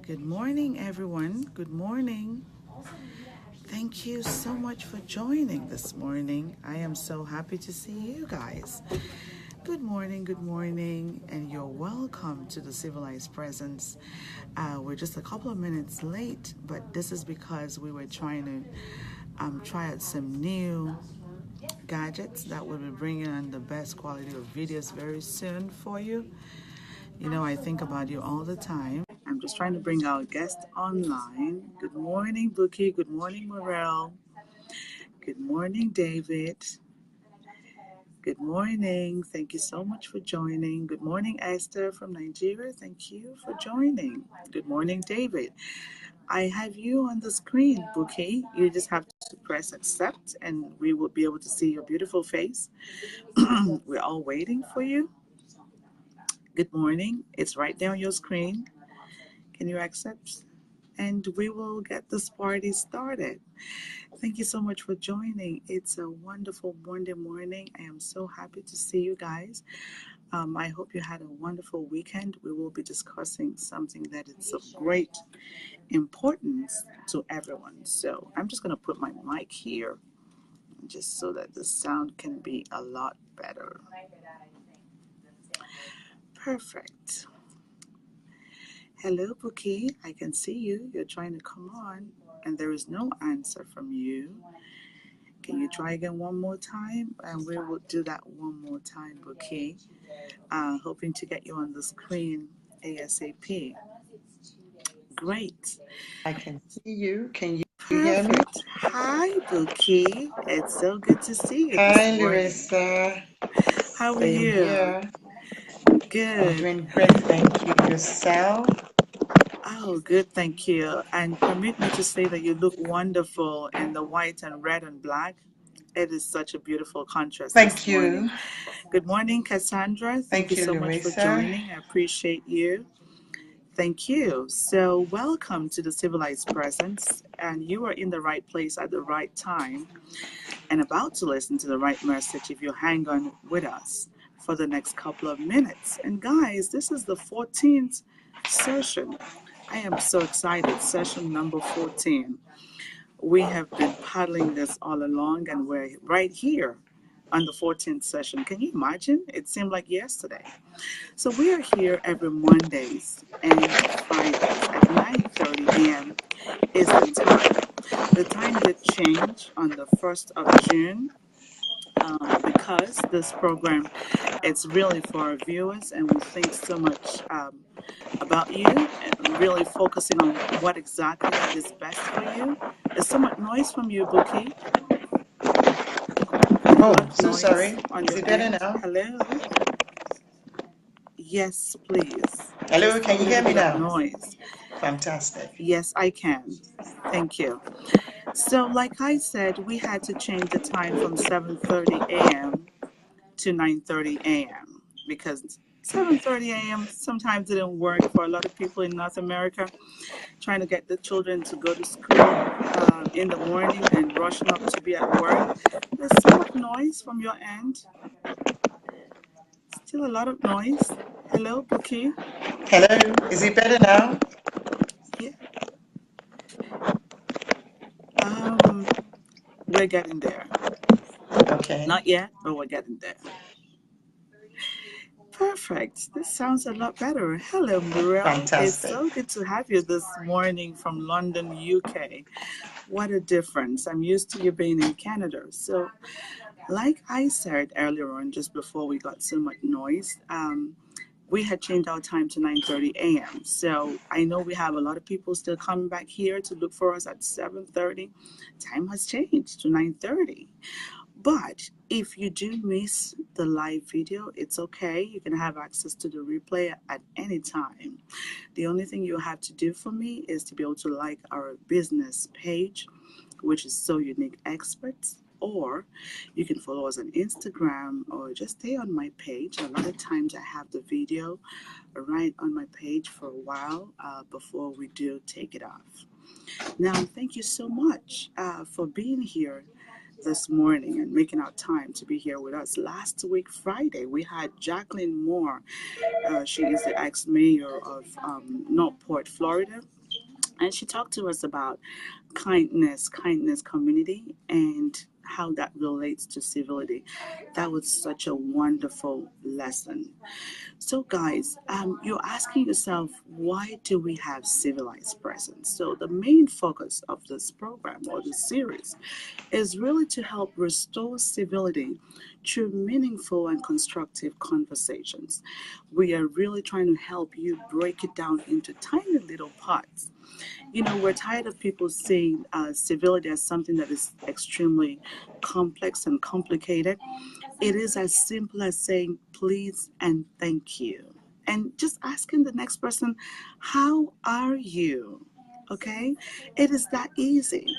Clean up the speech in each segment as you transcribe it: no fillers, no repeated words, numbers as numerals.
Good morning, everyone. Good morning. Thank you so much for joining this morning. I am so happy to see you guys. Good morning, and you're welcome to the Civilized Presence. We're just a couple of minutes late, but this is because we were trying to try out some new gadgets that will be bringing on the best quality of videos very soon for you. You know, I think about you all the time. I'm just trying to bring our guest online. Good morning, Bukky. Good morning, Morel. Good morning, David. Good morning. Thank you so much for joining. Good morning, Esther from Nigeria. Thank you for joining. Good morning, David. I have you on the screen, Bukky. You just have to press accept and we will be able to see your beautiful face. We're all waiting for you. Good morning. It's right there on your screen. Can you accept? And we will get this party started. Thank you so much for joining. It's a wonderful Monday morning. I am so happy to see you guys. I hope you had a wonderful weekend. We will be discussing something that is of great importance to everyone. So I'm just going to put my mic here just so that the sound can be a lot better. Perfect. Hello, Bukky. I can see you. You're trying to come on, and there is no answer from you. Can you try again one more time? And we will do that one more time, Bukky. Hoping to get you on the screen ASAP. Great. I can see you. Can you hear me? Perfect. Hi, Bukky. It's so good to see you Hi, this morning. Louisa. How are Same you? here. I'm Good. doing great. Thank you. Yourself? Oh, good. Thank you. And permit me to say that you look wonderful in the white and red and black. It is such a beautiful contrast this Thank morning. you. Good morning, Cassandra. Thank you Thank you, so much for Louisa. joining. I appreciate you. Thank you. So, welcome to the Civilized Presence, and you are in the right place at the right time and about to listen to the right message if you hang on with us for the next couple of minutes. And, guys, this is the 14th session. I am so excited. Session number 14. We have been paddling this all along, and we're right here on the 14th session. Can you imagine? It seemed like yesterday. So we are here every Mondays and Fridays at 9:30 a.m. Eastern Time. The time did change on the 1st of June because this program it's really for our viewers, and we think so much about you and really focusing on what exactly is best for you. There's so much noise from you, Bukky. A Oh, lot of so noise sorry. on Is your it better end. now? Hello? Yes, please. Hello, Just a can you hear little me bit of now? noise. Fantastic. Yes, I can. Thank you. So, like I said, we had to change the time from 7:30 a.m. to 9:30 a.m. because 7:30 a.m. sometimes didn't work for a lot of people in North America, trying to get the children to go to school in the morning and rushing up to be at work. There's so much noise from your end. Still a lot of noise. Hello, Bukky. Hello, is it better now? Yeah. Um, we're getting there. Okay, Not yet, but we're getting there. Perfect. This sounds a lot better. Hello, Muriel. It's fantastic. so good to have you this morning from London, UK. What a difference. I'm used to you being in Canada. So, like I said earlier on, just before we got so much noise, we had changed our time to 9:30 a.m. So I know we have a lot of people still coming back here to look for us at 7:30. Time has changed to 9:30. But if you do miss the live video, it's okay. You can have access to the replay at any time. The only thing you have to do for me is to be able to like our business page, which is So Unique Experts, or you can follow us on Instagram or just stay on my page. A lot of times I have the video right on my page for a while before we do take it off. Now, thank you so much for being here this morning and making our time to be here with us. Last week, Friday, we had Jacqueline Moore. She is the ex-mayor of Northport, Florida. And she talked to us about kindness community, and how that relates to civility. That was such a wonderful lesson. So, guys, you're asking yourself, why do we have civilized presence? So, the main focus of this program or this series is really to help restore civility through meaningful and constructive conversations. We are really trying to help you break it down into tiny little parts. We're tired of people seeing civility as something that is extremely complex and complicated. It is as simple as saying please and thank you. And just asking the next person, how are you? Okay? It is that easy.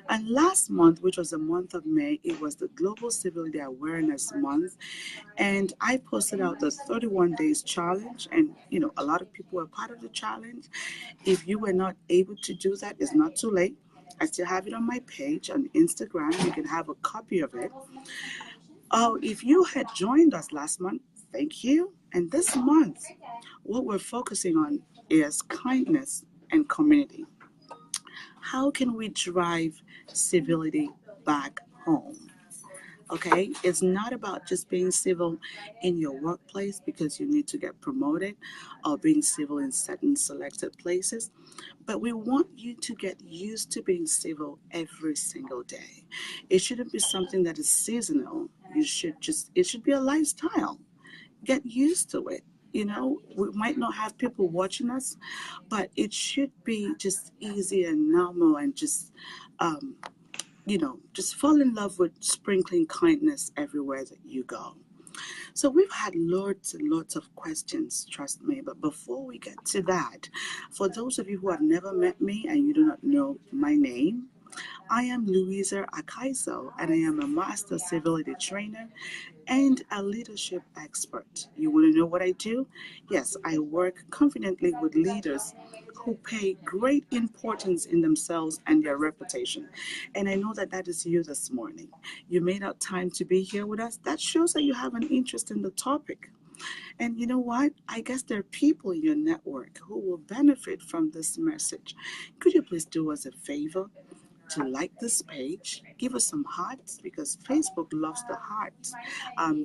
And last month, which was the month of May, it was the Global Civility Awareness Month. And I posted out the 31 days challenge. And, a lot of people were part of the challenge. If you were not able to do that, it's not too late. I still have it on my page on Instagram. You can have a copy of it. Oh, if you had joined us last month, thank you. And this month, what we're focusing on is kindness and community. How can we drive civility back home? Okay, it's not about just being civil in your workplace because you need to get promoted, or being civil in certain selected places, but we want you to get used to being civil every single day. It shouldn't be something that is seasonal. It should be a lifestyle. Get used to it. We might not have people watching us, but it should be just easy and normal, and um, just fall in love with sprinkling kindness everywhere that you go. So we've had lots and lots of questions, trust me. But before we get to that, for those of you who have never met me and you do not know my name, I am Louisa Akaiso, and I am a master civility trainer and a leadership expert. You want to know what I do? Yes, I work confidently with leaders who pay great importance in themselves and their reputation. And I know that that is you this morning. You made out time to be here with us. That shows that you have an interest in the topic. And you know what? I guess there are people in your network who will benefit from this message. Could you please do us a favor to like this page, give us some hearts, because Facebook loves the hearts.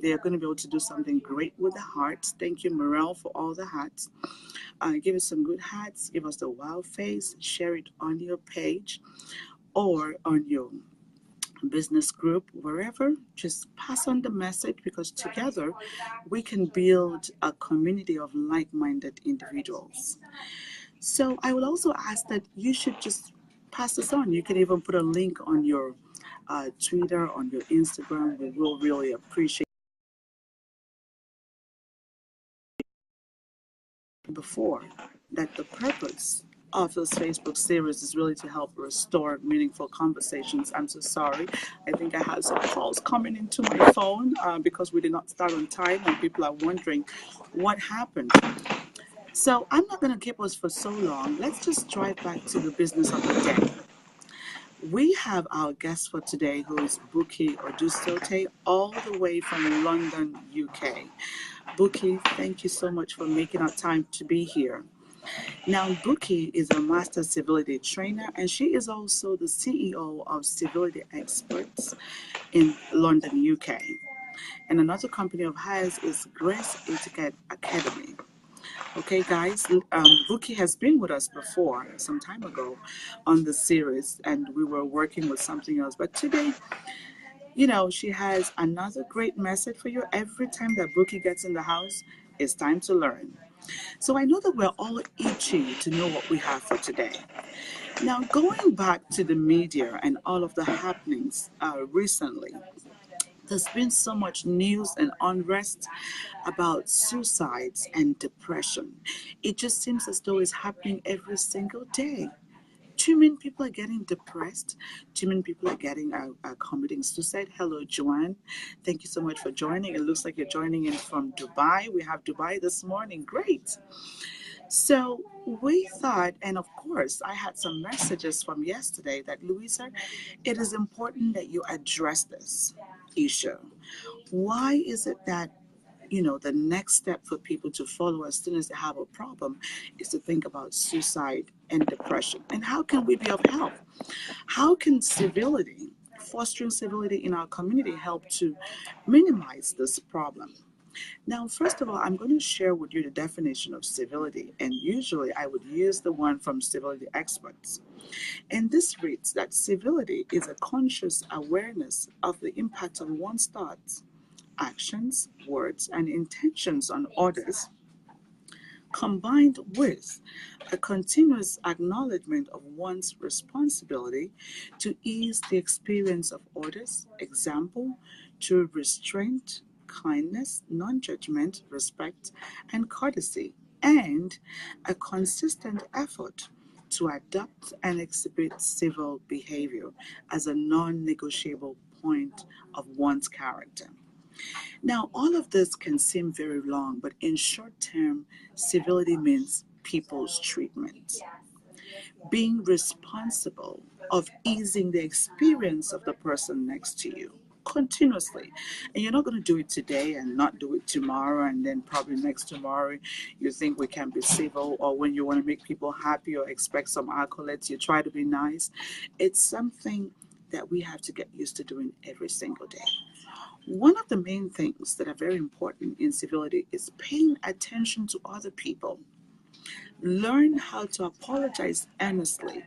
They're going to be able to do something great with the hearts. Thank you, Morel, for all the hearts. Give us some good hearts, give us the wow face, share it on your page or on your business group, wherever. Just pass on the message, because together we can build a community of like-minded individuals. So I will also ask that you should just pass this on. You can even put a link on your Twitter, on your Instagram. We will really appreciate before that the purpose of this Facebook series is really to help restore meaningful conversations. I'm so sorry. I think I have some calls coming into my phone because we did not start on time, and people are wondering what happened. So I'm not going to keep us for so long. Let's just drive back to the business of the day. We have our guest for today, who is Bukky Odusote, all the way from London, UK. Bukky, thank you so much for making our time to be here. Now, Bukky is a master civility trainer, and she is also the CEO of Civility Experts in London, UK. And another company of hers is Grace Etiquette Academy. Okay, guys, Bukky has been with us before, some time ago, on the series, and we were working with something else. But today, she has another great message for you. Every time that Bukky gets in the house, it's time to learn. So I know that we're all itchy to know what we have for today. Now, going back to the media and all of the happenings recently, there's been so much news and unrest about suicides and depression. It just seems as though it's happening every single day. Too many people are getting depressed. Too many people are getting committing suicide. Hello, Joanne. Thank you so much for joining. It looks like you're joining in from Dubai. We have Dubai this morning. Great. So we thought, and of course, I had some messages from yesterday that, Louisa, it is important that you address this issue. Why is it that, the next step for people to follow as soon as they have a problem is to think about suicide and depression? And how can we be of help? How can civility, fostering civility in our community, help to minimize this problem? Now, first of all, I'm going to share with you the definition of civility, and usually I would use the one from civility experts. And this reads that civility is a conscious awareness of the impact of one's thoughts, actions, words, and intentions on others, combined with a continuous acknowledgement of one's responsibility to ease the experience of others, example, through restraint, kindness, non-judgment, respect, and courtesy, and a consistent effort to adopt and exhibit civil behavior as a non-negotiable point of one's character. Now, all of this can seem very long, but in short term, civility means people's treatment, being responsible of easing the experience of the person next to you continuously. And you're not going to do it today and not do it tomorrow, and then probably next tomorrow you think we can be civil, or when you want to make people happy or expect some accolades, you try to be nice. It's something that we have to get used to doing every single day. One of the main things that are very important in civility is paying attention to other people. Learn how to apologize earnestly.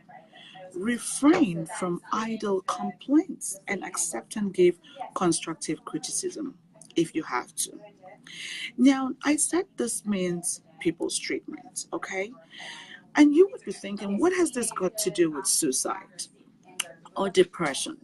Refrain from idle complaints and accept and give constructive criticism if you have to. Now, I said this means people's treatment, okay? And you would be thinking, what has this got to do with suicide or depression?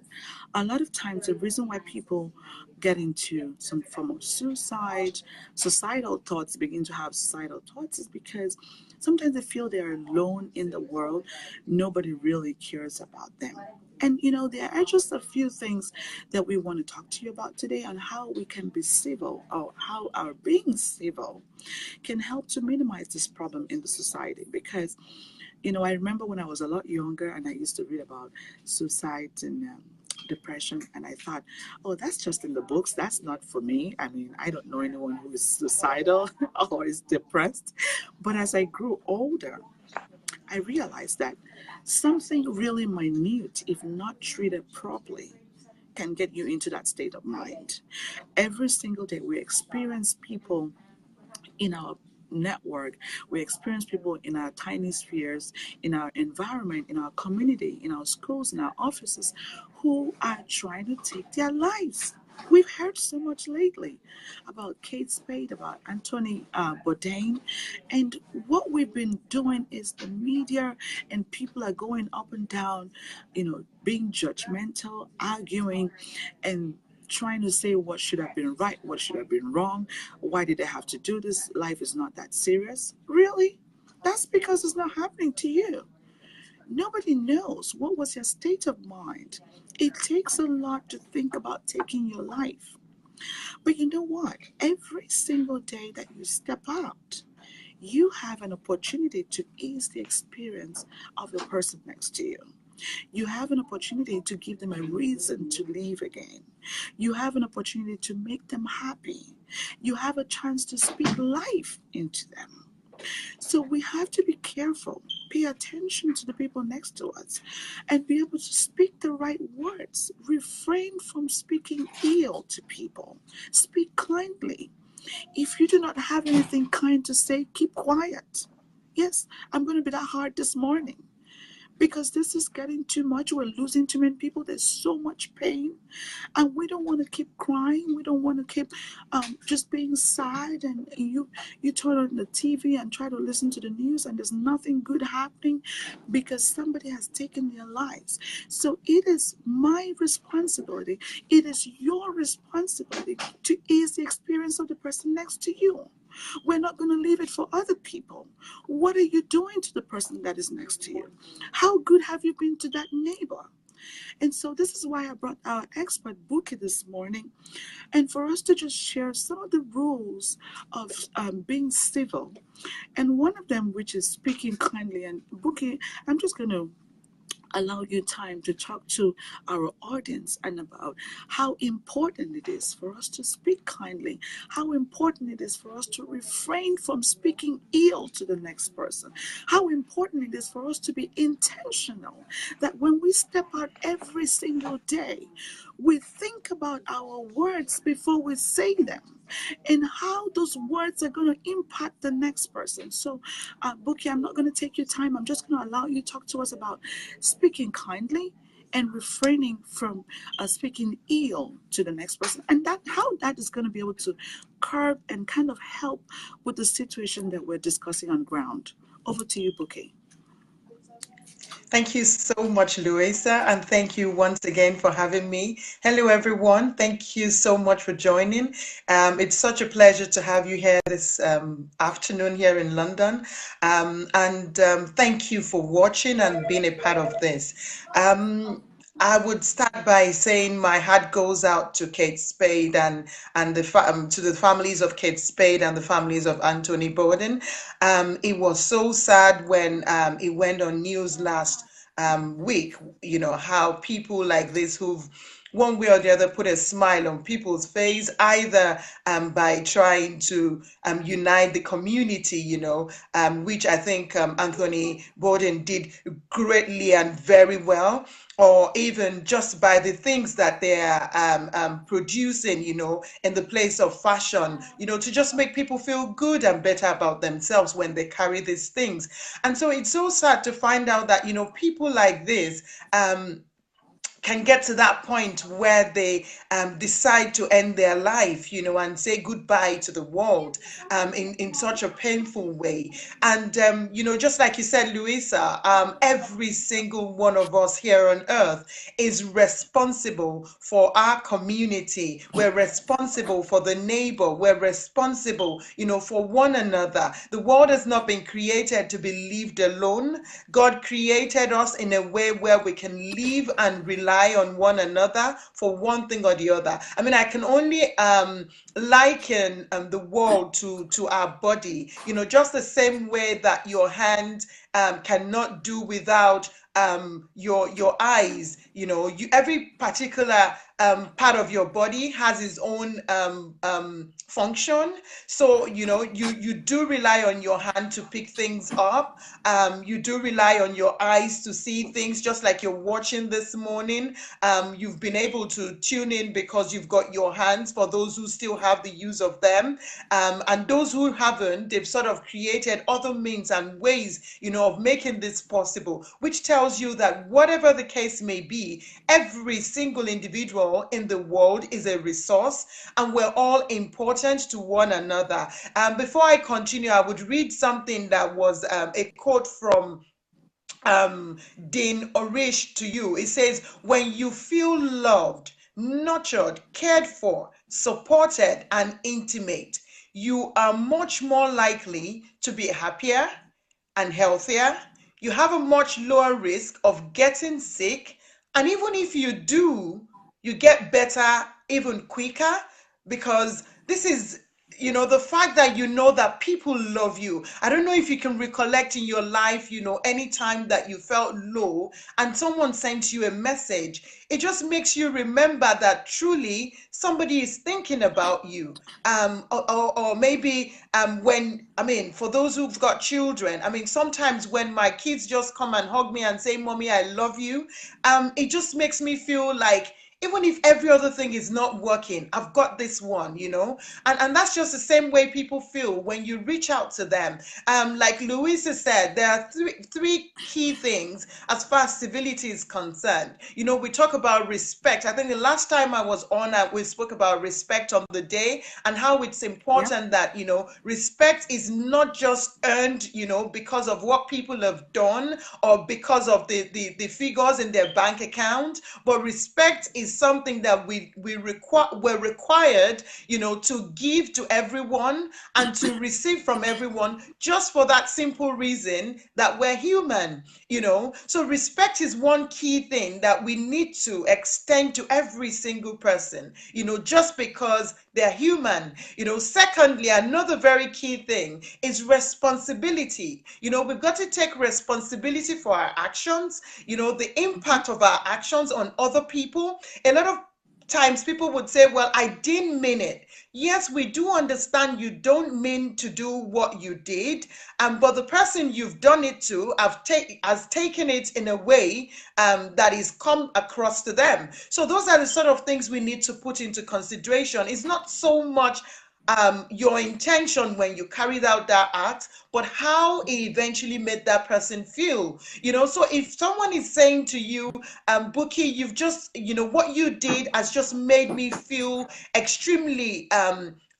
A lot of times, the reason why people get into some form of suicide, suicidal thoughts, begin to have suicidal thoughts, is because sometimes they feel they're alone in the world. Nobody really cares about them. And there are just a few things that we want to talk to you about today on how we can be civil, or how our being civil can help to minimize this problem in the society. Because I remember when I was a lot younger and I used to read about suicide and depression, and I thought, oh, that's just in the books. That's not for me. I mean, I don't know anyone who is suicidal or is depressed. But as I grew older, I realized that something really minute, if not treated properly, can get you into that state of mind. Every single day, we experience people in our network, we experience people in our tiny spheres, in our environment, in our community, in our schools, in our offices, who are trying to take their lives. We've heard so much lately about Kate Spade, about Anthony Bourdain, and what we've been doing is the media and people are going up and down, being judgmental, arguing, and trying to say what should have been right, what should have been wrong, why did they have to do this? Life is not that serious. Really? That's because it's not happening to you. Nobody knows what was your state of mind. It takes a lot to think about taking your life. But you know what? Every single day that you step out, you have an opportunity to ease the experience of the person next to you. You have an opportunity to give them a reason to live again. You have an opportunity to make them happy. You have a chance to speak life into them. So we have to be careful, pay attention to the people next to us, and be able to speak the right words. Refrain from speaking ill to people. Speak kindly. If you do not have anything kind to say, keep quiet. Yes, I'm going to be that hard this morning because this is getting too much. We're losing too many people. There's so much pain, and we don't want to keep crying. We don't want to keep just being sad. And you turn on the TV and try to listen to the news, and there's nothing good happening because somebody has taken their lives. So it is my responsibility. It is your responsibility to ease the experience of the person next to you. We're not going to leave it for other people. What are you doing to the person that is next to you? How good have you been to that neighbor? And so this is why I brought our expert Buki this morning, and for us to just share some of the rules of being civil. And one of them, which is speaking kindly. And Buki, I'm just going to allow you time to talk to our audience and about how important it is for us to speak kindly, how important it is for us to refrain from speaking ill to the next person, how important it is for us to be intentional, that when we step out every single day, we think about our words before we say them and how those words are going to impact the next person. So, Buki, I'm not going to take your time. I'm just going to allow you to talk to us about speaking kindly and refraining from speaking ill to the next person, and that how that is going to be able to curb and kind of help with the situation that we're discussing on ground. Over to you, Buki. Thank you so much, Louisa, and thank you once again for having me. Hello, everyone. Thank you so much for joining. It's such a pleasure to have you here this afternoon here in London. And thank you for watching and being a part of this. I would start by saying my heart goes out to Kate Spade and to the families of Kate Spade and the families of Anthony Borden. It was so sad when it went on news last week, you know, how people like this who've one way or the other put a smile on people's face, either by trying to unite the community, you know, which I think Anthony Borden did greatly and very well, or even just by the things that they're producing, you know, in the place of fashion, you know, to just make people feel good and better about themselves when they carry these things. And so it's so sad to find out that, you know, people like this, can get to that point where they decide to end their life, you know, and say goodbye to the world in such a painful way. And, you know, just like you said, Louisa, every single one of us here on earth is responsible for our community. We're responsible for the neighbor. We're responsible, you know, for one another. The world has not been created to be lived alone. God created us in a way where we can live and rely on one another for one thing or the other. I mean, I can only liken the world to our body, you know, just the same way that your hand cannot do without your eyes, you know, every particular part of your body has its own function. So, you know, you do rely on your hand to pick things up. You do rely on your eyes to see things, just like you're watching this morning. You've been able to tune in because you've got your hands, for those who still have the use of them. And those who haven't, they've sort of created other means and ways, you know, of making this possible, which tells you that whatever the case may be, every single individual in the world is a resource, and we're all important to one another. Before I continue, I would read something that was a quote from Dean Orish to you. It says, when you feel loved, nurtured, cared for, supported, and intimate, you are much more likely to be happier and healthier. You have a much lower risk of getting sick. And even if you do, you get better even quicker, because this is, you know, the fact that you know that people love you. I don't know if you can recollect in your life, you know, any time that you felt low and someone sent you a message. It just makes you remember that truly somebody is thinking about you. Or maybe when, I mean, for those who've got children, I mean, sometimes when my kids just come and hug me and say, Mommy, I love you, it just makes me feel like, even if every other thing is not working, I've got this one, you know, and that's just the same way people feel when you reach out to them. Like Louisa said, there are three key things as far as civility is concerned. You know, we talk about respect. I think the last time I was on, we spoke about respect on the day and how it's important that, you know, respect is not just earned, you know, because of what people have done or because of the figures in their bank account, but respect is is something that we're required, to give to everyone and to receive from everyone, just for that simple reason that we're human. So respect is one key thing that we need to extend to every single person, just because they're human. Secondly, another very key thing is responsibility. We've got to take responsibility for our actions, the impact of our actions on other people. A lot of times people would say, well, I didn't mean it. Yes, we do understand you don't mean to do what you did, but the person you've done it to has taken it in a way that is come across to them. So those are the sort of things we need to put into consideration. It's not so much your intention when you carried out that act, but how it eventually made that person feel. So if someone is saying to you, Bookie, you've just, what you did has just made me feel extremely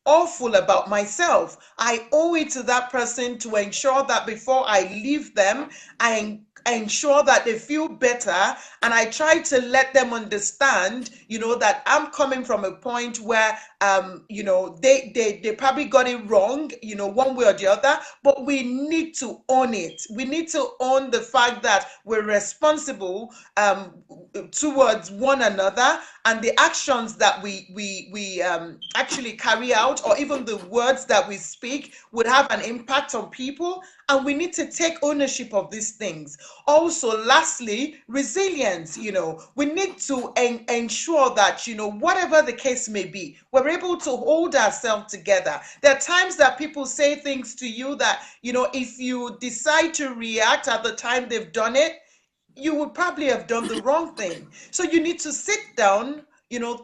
awful about myself. I owe it to that person to ensure that before I leave them, I ensure that they feel better, and I try to let them understand, that I'm coming from a point where they probably got it wrong, one way or the other, but we need to own it. We need to own the fact that we're responsible towards one another, and the actions that we actually carry out, or even the words that we speak, would have an impact on people, and we need to take ownership of these things. Also, lastly, resilience. We need to ensure that, whatever the case may be, we're able to hold ourselves together. There are times that people say things to you that, if you decide to react at the time they've done it, you would probably have done the wrong thing. So you need to sit down,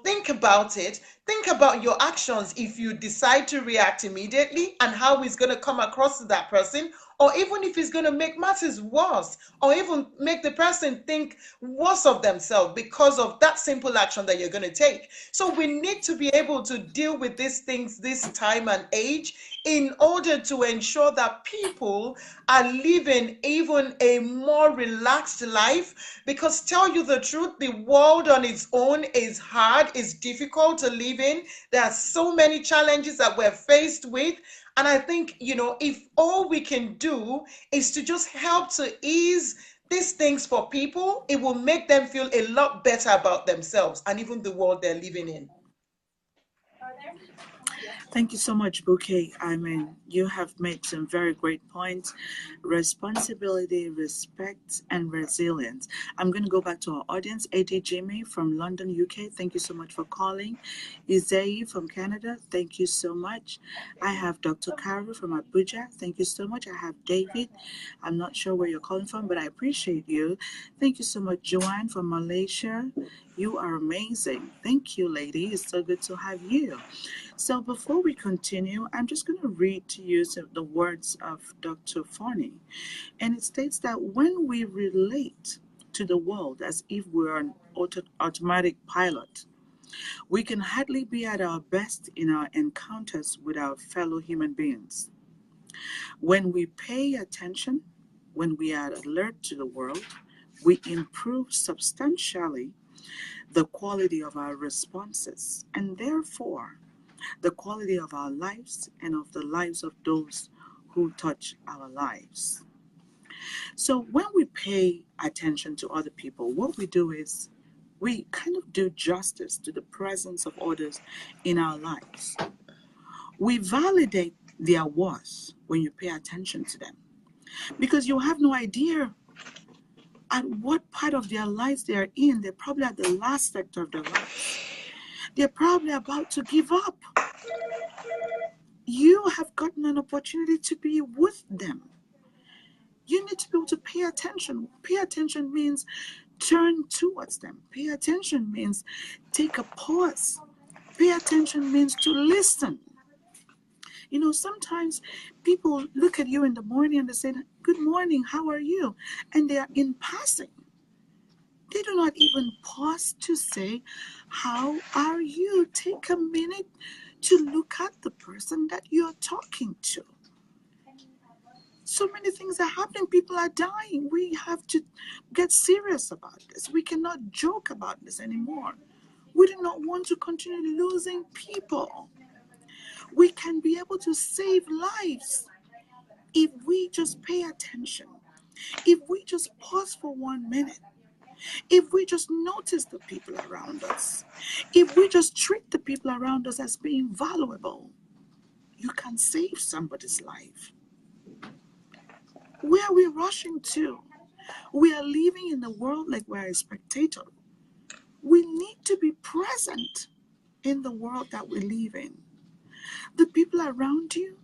think about it, think about your actions if you decide to react immediately, and how it's going to come across to that person, or even if it's going to make matters worse, or even make the person think worse of themselves because of that simple action that you're going to take. So we need to be able to deal with these things this time and age, in order to ensure that people are living even a more relaxed life. Because, tell you the truth, the world on its own is hard, is difficult to live in. There are so many challenges that we're faced with. And I think, if all we can do is to just help to ease these things for people, it will make them feel a lot better about themselves and even the world they're living in. Thank you so much, Bouquet. I mean, you have made some very great points. Responsibility, respect, and resilience. I'm going to go back to our audience. AD Jimmy from London, UK. Thank you so much for calling. Izei from Canada. Thank you so much. I have Dr. Karu from Abuja. Thank you so much. I have David. I'm not sure where you're calling from, but I appreciate you. Thank you so much, Joanne from Malaysia. You are amazing. Thank you, lady. It's so good to have you. So before we continue, I'm just going to read to you the words of Dr. Forney. And it states that when we relate to the world as if we're an automatic pilot, we can hardly be at our best in our encounters with our fellow human beings. When we pay attention, when we are alert to the world, we improve substantially the quality of our responses, and therefore the quality of our lives and of the lives of those who touch our lives. So when we pay attention to other people, what we do is we kind of do justice to the presence of others in our lives. We validate their worth when you pay attention to them, because you have no idea at what part of their lives they are in. They're probably at the last sector of their lives. They're probably about to give up. You have gotten an opportunity to be with them. You need to be able to pay attention. Pay attention means turn towards them. Pay attention means take a pause. Pay attention means to listen. Sometimes people look at you in the morning and they say, "Good morning, how are you?" And they are in passing. They do not even pause to say, "How are you?" Take a minute to look at the person that you're talking to. So many things are happening. People are dying. We have to get serious about this. We cannot joke about this anymore. We do not want to continue losing people. We can be able to save lives if we just pay attention, if we just pause for 1 minute, if we just notice the people around us, if we just treat the people around us as being valuable, you can save somebody's life. Where are we rushing to? We are living in the world like we're a spectator. We need to be present in the world that we live in. The people around you,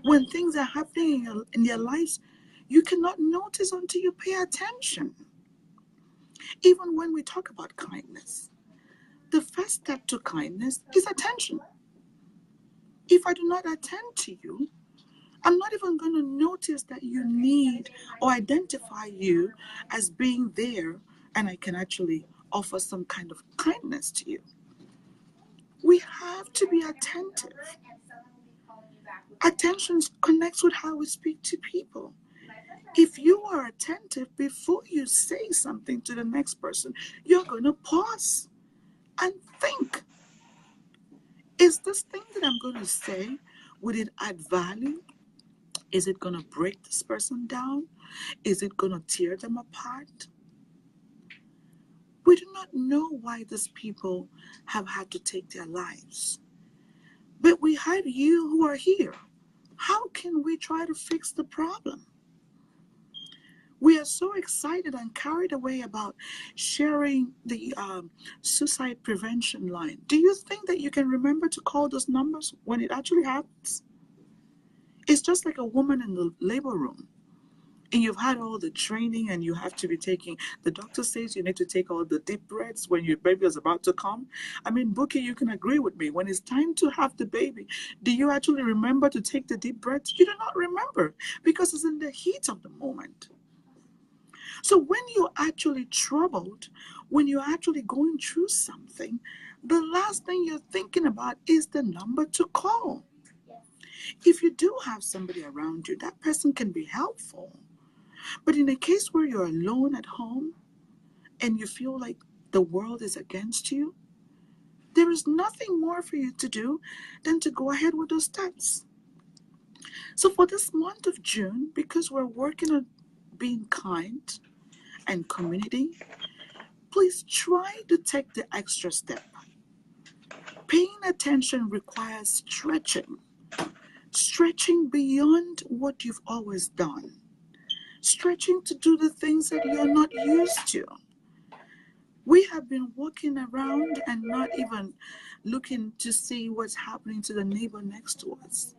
when things are happening in their lives, you cannot notice until you pay attention. Even when we talk about kindness, the first step to kindness is attention. If I do not attend to you, I'm not even going to notice that you need or identify you as being there, and I can actually offer some kind of kindness to you. We have to be attentive. Attention connects with how we speak to people. If you are attentive before you say something to the next person, you're going to pause and think, is this thing that I'm going to say, would it add value? Is it going to break this person down? Is it going to tear them apart? We do not know why these people have had to take their lives. But we have you who are here. How can we try to fix the problem? We are so excited and carried away about sharing the suicide prevention line. Do you think that you can remember to call those numbers when it actually happens? It's just like a woman in the labor room. And you've had all the training and you have to be taking, the doctor says you need to take all the deep breaths when your baby is about to come. I mean, Bookie, you can agree with me. When it's time to have the baby, do you actually remember to take the deep breaths? You do not remember because it's in the heat of the moment. So when you're actually troubled, when you're actually going through something, the last thing you're thinking about is the number to call. If you do have somebody around you, that person can be helpful. But in a case where you're alone at home and you feel like the world is against you, there is nothing more for you to do than to go ahead with those steps. So for this month of June, because we're working on being kind and community, please try to take the extra step. Paying attention requires stretching beyond what you've always done, stretching to do the things that you're not used to. We have been walking around and not even looking to see what's happening to the neighbor next to us.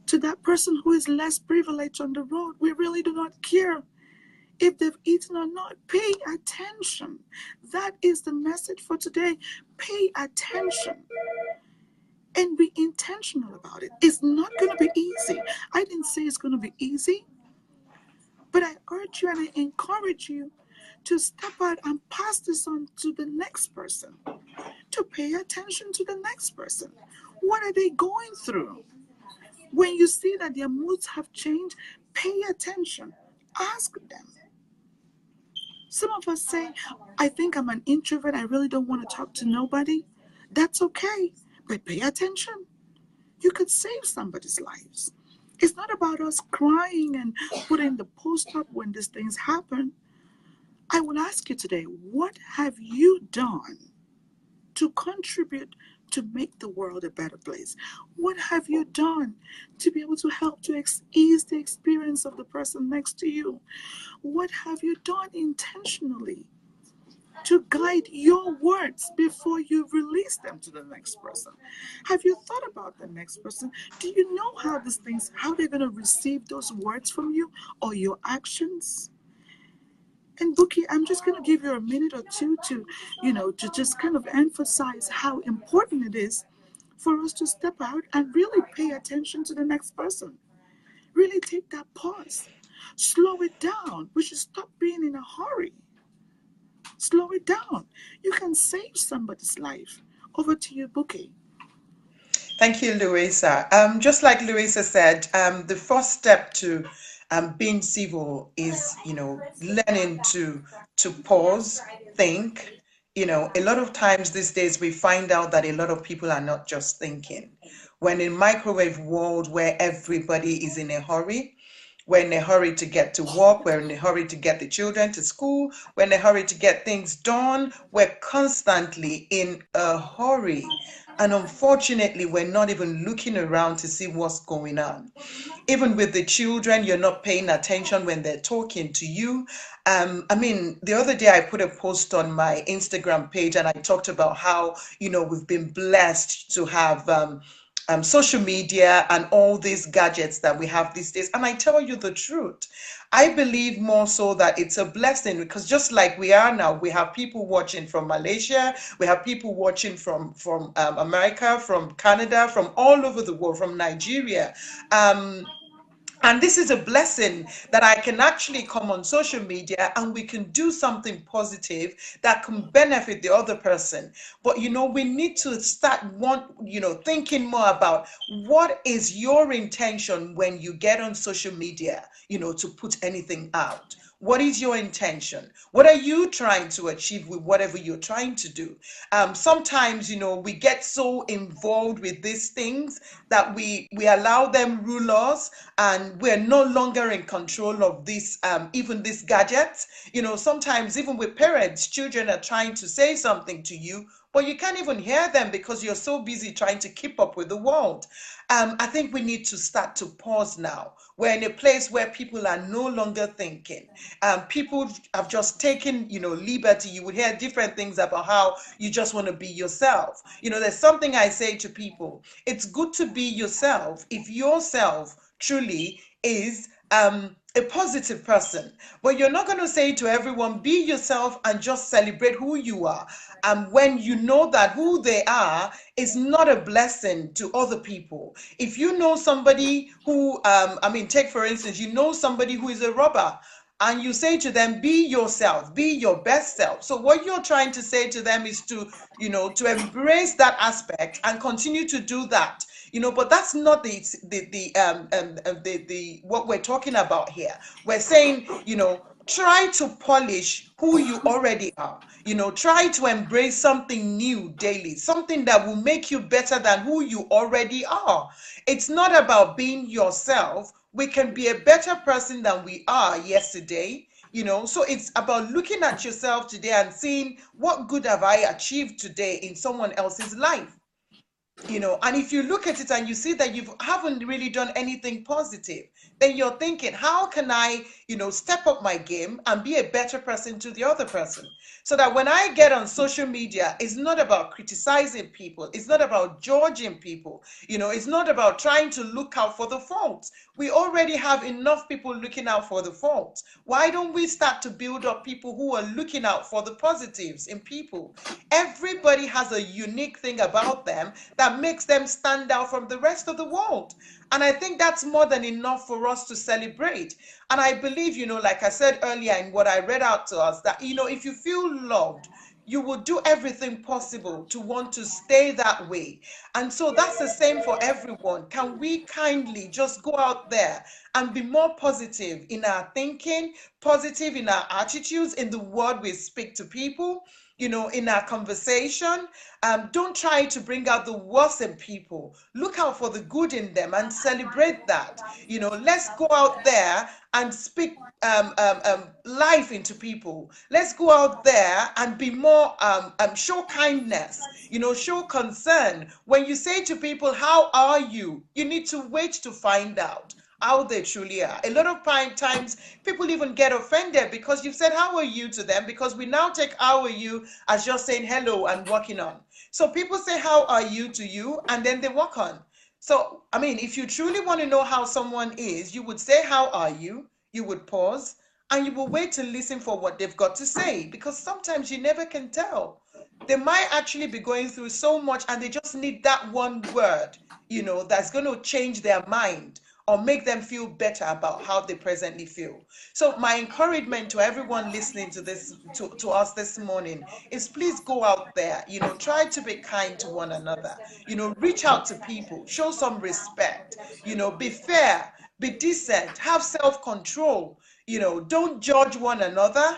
To that person who is less privileged on the road, we really do not care if they've eaten or not. Pay attention. That is the message for today. Pay attention and be intentional about it. It's not going to be easy. I didn't say it's going to be easy, but I urge you and I encourage you to step out and pass this on to the next person, to pay attention to the next person. What are they going through? When you see that their moods have changed, pay attention. Ask them. Some of us say, I think I'm an introvert. I really don't want to talk to nobody. That's okay, but pay attention. You could save somebody's lives. It's not about us crying and putting the post up when these things happen. I will ask you today, what have you done to contribute to make the world a better place? What have you done to be able to help to ease the experience of the person next to you? What have you done intentionally to guide your words before you release them to the next person? Have you thought about the next person? Do you know how these things, how they're going to receive those words from you or your actions? And Bookie, I'm just going to give you a minute or two to just kind of emphasize how important it is for us to step out and really pay attention to the next person. Really take that pause. Slow it down. We should stop being in a hurry. Slow it down. You can save somebody's life. Over to you, Bookie. Thank you, Louisa. Just like Louisa said, the first step to being civil is, learning to pause, think, A lot of times these days we find out that a lot of people are not just thinking. When in microwave world where everybody is in a hurry, we're in a hurry to get to work, we're in a hurry to get the children to school, we're in a hurry to get things done, we're constantly in a hurry. And unfortunately, we're not even looking around to see what's going on. Even with the children, you're not paying attention when they're talking to you. The other day I put a post on my Instagram page and I talked about how, we've been blessed to have social media and all these gadgets that we have these days. And I tell you the truth, I believe more so that it's a blessing, because just like we are now, we have people watching from Malaysia, we have people watching from America, from Canada, from all over the world, from Nigeria. And this is a blessing that I can actually come on social media and we can do something positive that can benefit the other person. But, we need to start thinking more about what is your intention when you get on social media, to put anything out. What is your intention? What are you trying to achieve with whatever you're trying to do? Sometimes, we get so involved with these things that we allow them rule us, and we're no longer in control of this, even these gadgets. Sometimes even with parents, children are trying to say something to you, but you can't even hear them because you're so busy trying to keep up with the world. I think we need to start to pause now. We're in a place where people are no longer thinking. People have just taken, liberty. You would hear different things about how you just want to be yourself. There's something I say to people. It's good to be yourself if yourself truly is a positive person. But you're not going to say to everyone, be yourself and just celebrate who you are. When you know that who they are is not a blessing to other people. If you know somebody who, take for instance, you know somebody who is a robber, and you say to them, be yourself, be your best self. So what you're trying to say to them is to embrace that aspect and continue to do that. But that's not the what we're talking about here. We're saying, try to polish who you already are. Try to embrace something new daily, something that will make you better than who you already are. It's not about being yourself. We can be a better person than we are yesterday. So it's about looking at yourself today and seeing what good have I achieved today in someone else's life. And if you look at it and you see that you haven't really done anything positive, then you're thinking, how can I, step up my game and be a better person to the other person? So that when I get on social media, it's not about criticizing people. It's not about judging people. It's not about trying to look out for the faults. We already have enough people looking out for the faults. Why don't we start to build up people who are looking out for the positives in people? Everybody has a unique thing about them that makes them stand out from the rest of the world. And I think that's more than enough for us to celebrate. And I believe, like I said earlier in what I read out to us, that, if you feel loved, you will do everything possible to want to stay that way. And so that's the same for everyone. Can we kindly just go out there and be more positive in our thinking, positive in our attitudes, in the word we speak to people? In our conversation, don't try to bring out the worst in people. Look out for the good in them and celebrate that. Let's go out there and speak life into people. Let's go out there and be more, show kindness, show concern. When you say to people, how are you? You need to wait to find out how they truly are. A lot of times people even get offended because you've said how are you to them, because we now take how are you as just saying hello and walking on. So people say how are you to you and then they walk on. So if you truly want to know how someone is, you would say how are you, you would pause, and you will wait to listen for what they've got to say, because sometimes you never can tell. They might actually be going through so much and they just need that one word, that's going to change their mind or make them feel better about how they presently feel. So my encouragement to everyone listening to this, to us this morning, is please go out there, try to be kind to one another, reach out to people, show some respect, be fair, be decent, have self-control. don't judge one another.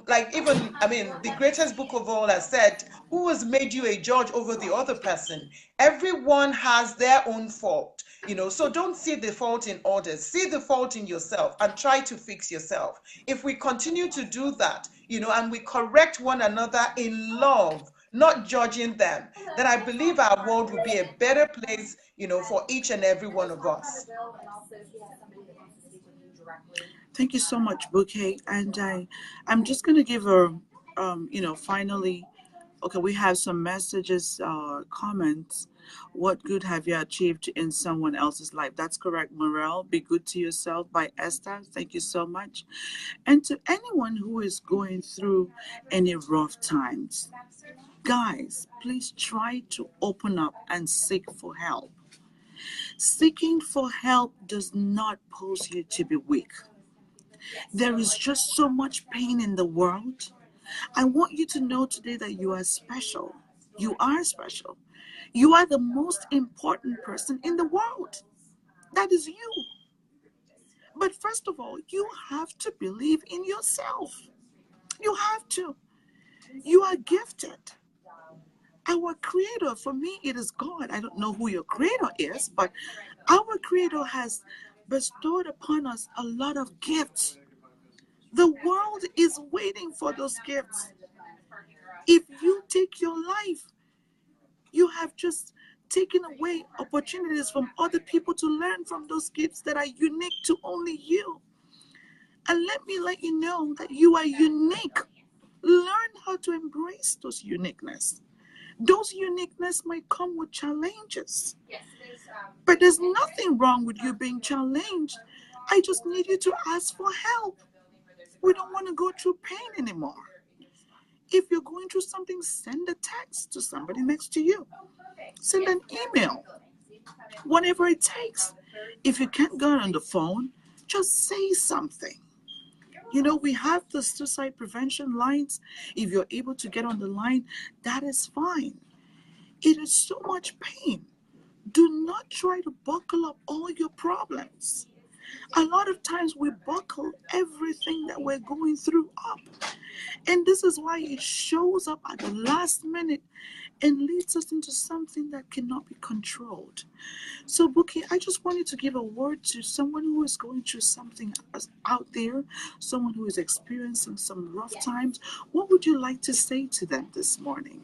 Like, even, I mean, the greatest book of all has said, who has made you a judge over the other person? Everyone has their own fault. So don't see the fault in others, see the fault in yourself and try to fix yourself. If we continue to do that, and we correct one another in love, not judging them, then I believe our world will be a better place, for each and every one of us. Thank you so much, Bouquet. And I'm just going to give a, finally, okay, we have some messages, comments. What good have you achieved in someone else's life? That's correct, Morel. Be good to yourself by Esther. Thank you so much. And to anyone who is going through any rough times, guys, please try to open up and seek for help. Seeking for help does not pose you to be weak. There is just so much pain in the world. I want you to know today that you are special. You are special. You are the most important person in the world. That is you. But first of all, you have to believe in yourself. You have to. You are gifted. Our creator, for me, it is God. I don't know who your creator is, but our creator has bestowed upon us a lot of gifts. The world is waiting for those gifts. If you take your life, you have just taken away opportunities from other people to learn from those gifts that are unique to only you. And let me let you know that you are unique. Learn how to embrace those uniqueness. Those uniqueness might come with challenges. But there's nothing wrong with you being challenged. I just need you to ask for help. We don't want to go through pain anymore. If you're going through something, send a text to somebody next to you. Send an email. Whatever it takes. If you can't go on the phone, just say something. We have the suicide prevention lines. If you're able to get on the line, that is fine. It is so much pain. Do not try to buckle up all your problems. A lot of times we buckle everything that we're going through up. And this is why it shows up at the last minute and leads us into something that cannot be controlled. So, Buki, I just wanted to give a word to someone who is going through something out there, someone who is experiencing some rough times. What would you like to say to them this morning?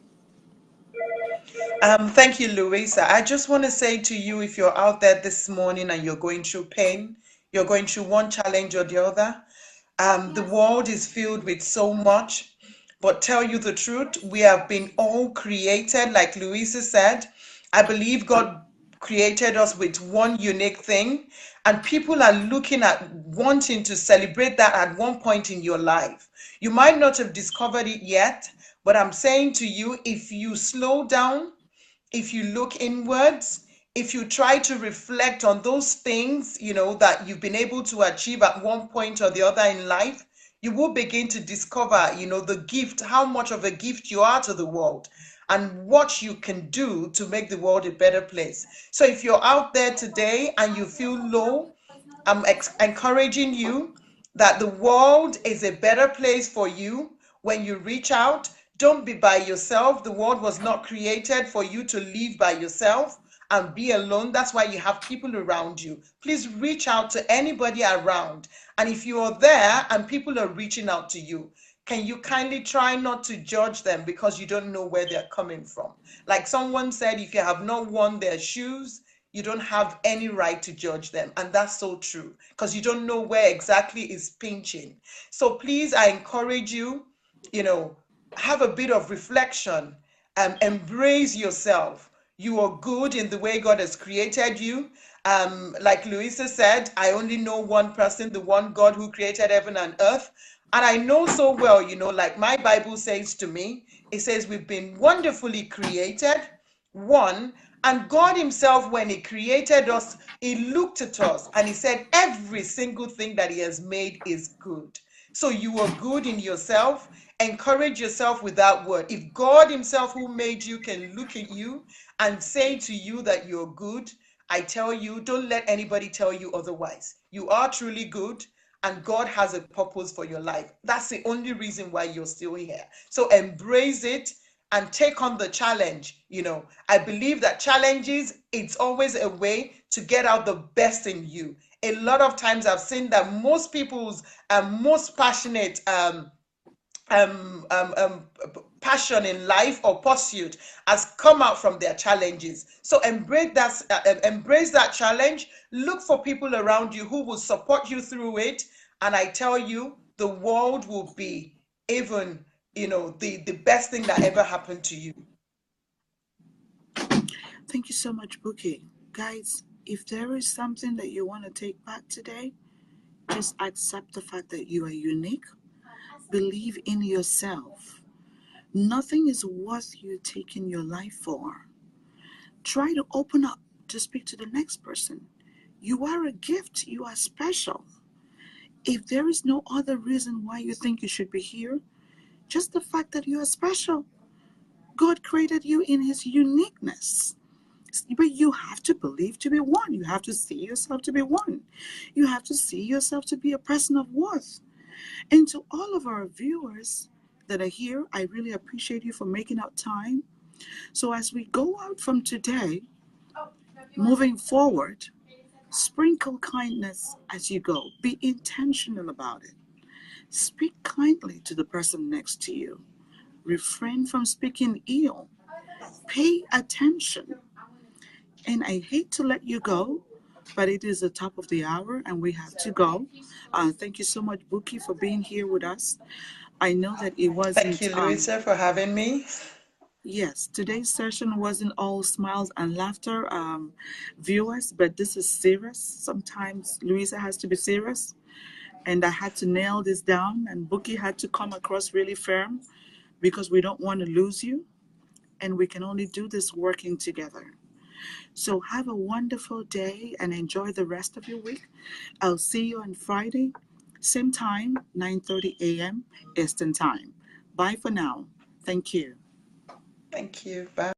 Thank you, Louisa. I just want to say to you, if you're out there this morning and you're going through pain, you're going through one challenge or the other, the world is filled with so much, but tell you the truth, we have been all created, like Louisa said. I believe God created us with one unique thing, and people are looking at wanting to celebrate that at one point in your life. You might not have discovered it yet, but I'm saying to you, if you slow down, if you look inwards, if you try to reflect on those things, that you've been able to achieve at one point or the other in life, you will begin to discover, the gift, how much of a gift you are to the world and what you can do to make the world a better place. So if you're out there today and you feel low, I'm encouraging you that the world is a better place for you when you reach out. Don't be by yourself. The world was not created for you to live by yourself and be alone. That's why you have people around you. Please reach out to anybody around. And if you are there and people are reaching out to you, can you kindly try not to judge them because you don't know where they're coming from? Like someone said, if you have not worn their shoes, you don't have any right to judge them. And that's so true because you don't know where exactly is pinching. So please, I encourage you, have a bit of reflection and embrace yourself. You are good in the way God has created you. Like Louisa said, I only know one person, the one God who created heaven and earth. And I know so well, like my Bible says to me, it says we've been wonderfully created, one, and God himself, when he created us, he looked at us and he said, every single thing that he has made is good. So you are good in yourself. Encourage yourself with that word. If God himself who made you can look at you and say to you that you're good, I tell you, don't let anybody tell you otherwise. You are truly good. and God has a purpose for your life. That's the only reason why you're still here. So embrace it and take on the challenge. I believe that challenges, it's always a way to get out the best in you. A lot of times I've seen that most people's most passionate um, um, um, passion in life or pursuit has come out from their challenges. So embrace that challenge. Look for people around you who will support you through it, and I tell you, the world will be even the best thing that ever happened to you. Thank you so much, Bookie. Guys, if there is something that you want to take back today, just accept the fact that you are unique. Believe in yourself. Nothing is worth you taking your life for. Try to open up to speak to the next person. You are a gift. You are special. If there is no other reason why you think you should be here, just the fact that you are special. God created you in His uniqueness. But you have to believe to be one. You have to see yourself to be one. You have to see yourself to be a person of worth. And to all of our viewers that are here, I really appreciate you for making out time. So as we go out from today, moving forward, sprinkle kindness as you go. Be intentional about it. Speak kindly to the person next to you. Refrain from speaking ill. Pay attention. And I hate to let you go, but it is the top of the hour and we have to go. Thank you so much, Buki, for being here with us. I know that it Thank wasn't, you, Louisa, for having me. yes, today's session wasn't all smiles and laughter, viewers, but this is serious. Sometimes Louisa has to be serious, and I had to nail this down, and Buki had to come across really firm because we don't want to lose you, and we can only do this working together. So have a wonderful day and enjoy the rest of your week. I'll see you on Friday, same time, 9:30 a.m. Eastern Time. Bye for now. Thank you. Thank you. Bye.